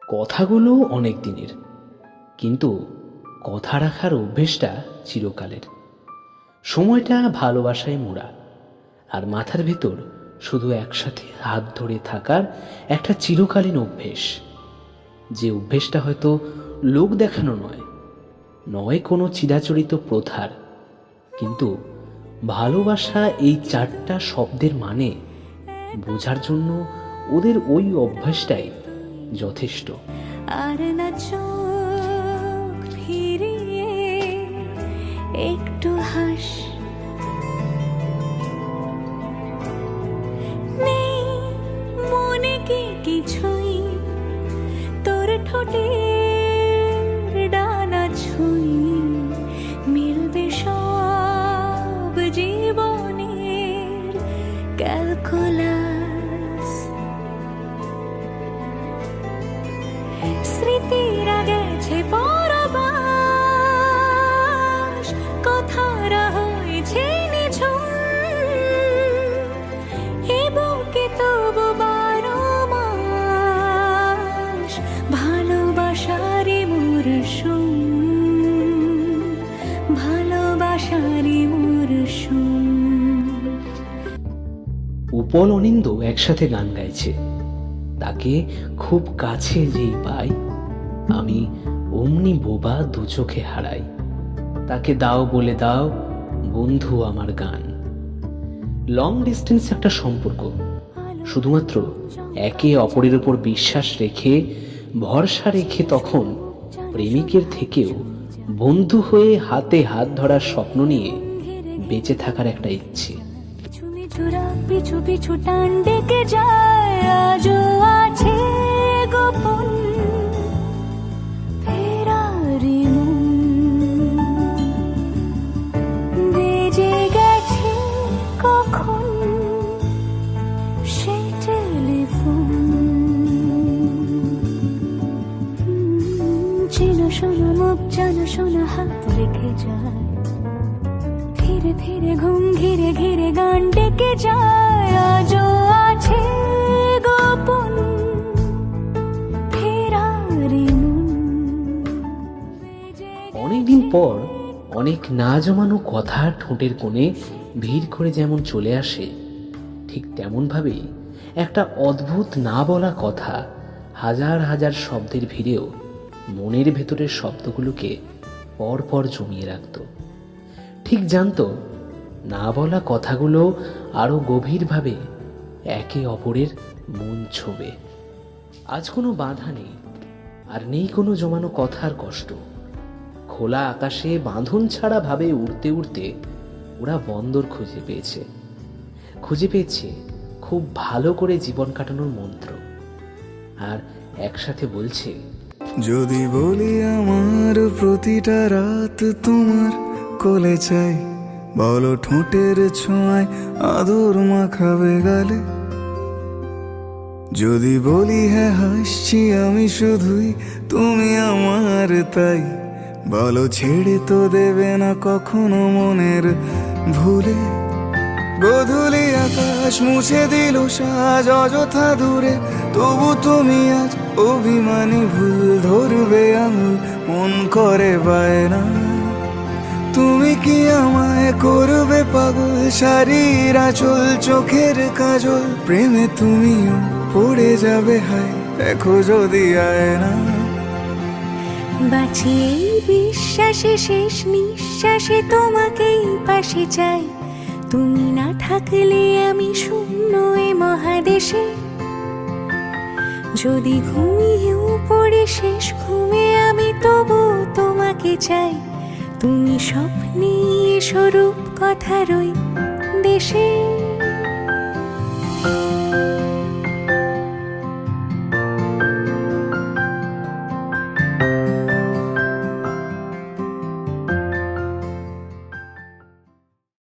কথাগুলো অনেক দিনের, কিন্তু কথা রাখার অভ্যেসটা চিরকালের। সময়টা ভালোবাসায় মোড়া, আর মাথার ভেতর শুধু একসাথে হাত ধরে থাকার একটা চিরকালীন অভ্যেস। যে অভ্যেসটা হয়তো লোক দেখানো নয়, নয় কোনো চিরাচরিত প্রথার, কিন্তু ভালোবাসা এই 4টা শব্দের মানে বোঝার জন্য ওদের ওই অভ্যাসটাই যথেষ্ট। আর না চোখ ফিরিয়ে একটু হাস, নেই মনে কি কিছুই, তোর ঠোঁটের ডানা ছুঁই, মিলবে সব জীবনের ক্যালকুলাস। স্মৃতিরা গেছে পরবাস, কথারা হয়েছে নিঝুম, এ বুকে তবু 12 মাস ভালোবাসারই মরশুম, ভালোবাসারই মরশুম। উপল অনিন্দ একসাথে গান গাইছে। তাকে খুব কাছে যেই পাই, আমি অমনি বোবা দু চোখে হারাই। তাকে দাও বলে দাও বন্ধু আমার গান। লং ডিস্টেন্স একটা সম্পর্ক, শুধুমাত্র একে অপরের উপর বিশ্বাস রেখে, ভরসা রেখে, তখন প্রেমিকের থেকেও বন্ধু হয়ে হাতে হাত ধরার স্বপ্ন নিয়ে বেঁচে থাকার একটা ইচ্ছে। পিছু পিছু টান ডেকে যায়, আজও আছে গোপন ফেরারি মন, বেজে গেছে কখন সেই টেলিফোন। চেনা শোনা মুখ, জানা শোনা হাত রেখে যায়, ধীরে ধীরে ঘুম ঘিরে ঘিরে গান ডেকে যায়, আজও আছে গোপন ফেরারি মন। অনেকদিন পর অনেক না জমানো কথা ঠোঁটের কোণে ভিড় করে যেমন চলে আসে, ঠিক তেমনভাবেই একটা অদ্ভুত না বলা কথা হাজার হাজার শব্দের ভিড়েও মনের ভেতরের শব্দগুলোকে পরপর জমিয়ে রাখত। ঠিক জানতো না বলা কথাগুলো আরো গভীরভাবে একে অপরের মন ছোবে। আজ কোনো বাধা নেই, আর নেই কোনো জমানো কথার কষ্ট। খোলা আকাশে বাঁধন ছাড়া ভাবে উড়তে উড়তে ওরা বন্দর খুঁজে পেয়েছে খুব ভালো করে জীবন কাটানোর মন্ত্র। আর একসাথে বলছে, যদি বলি আমার প্রতিটা রাত তোমার কোলে চাই, বলো ঠোঁটের ছোঁয়ায় আদর মাখাবে গালে। যদি বলি হ্যাঁ হাসছি আমি শুধুই, তুমি আমার তাই, বলো ছেড়ে তো দেবে না কখনো মনের ভুলে। গোধূলি আকাশ মুছে দিল সাজ অযথা দূরে, তবু তুমি আজ অভিমানী ভুল ধরবে আঙুল, মন করে বায়না। তুমি কি আমায় করবে পাগল, শাড়ির আঁচল চোখের কাজল, প্রেমে তুমিও পড়ে যাবে হায় দেখো যদি আয়না। বাঁচিয়ে বিশ্বাসে শেষ নিঃশ্বাসে তোমাকেই পাশে চাই, তুমি না থাকলে আমি শূন্য এ মহাদেশে। যদি ঘুমিয়েও পড়ে শেষ ঘুমে আমি তবু তোমাকে চাই, তুমি স্বপ্নে স্বরূপ কথার ওই দেশে।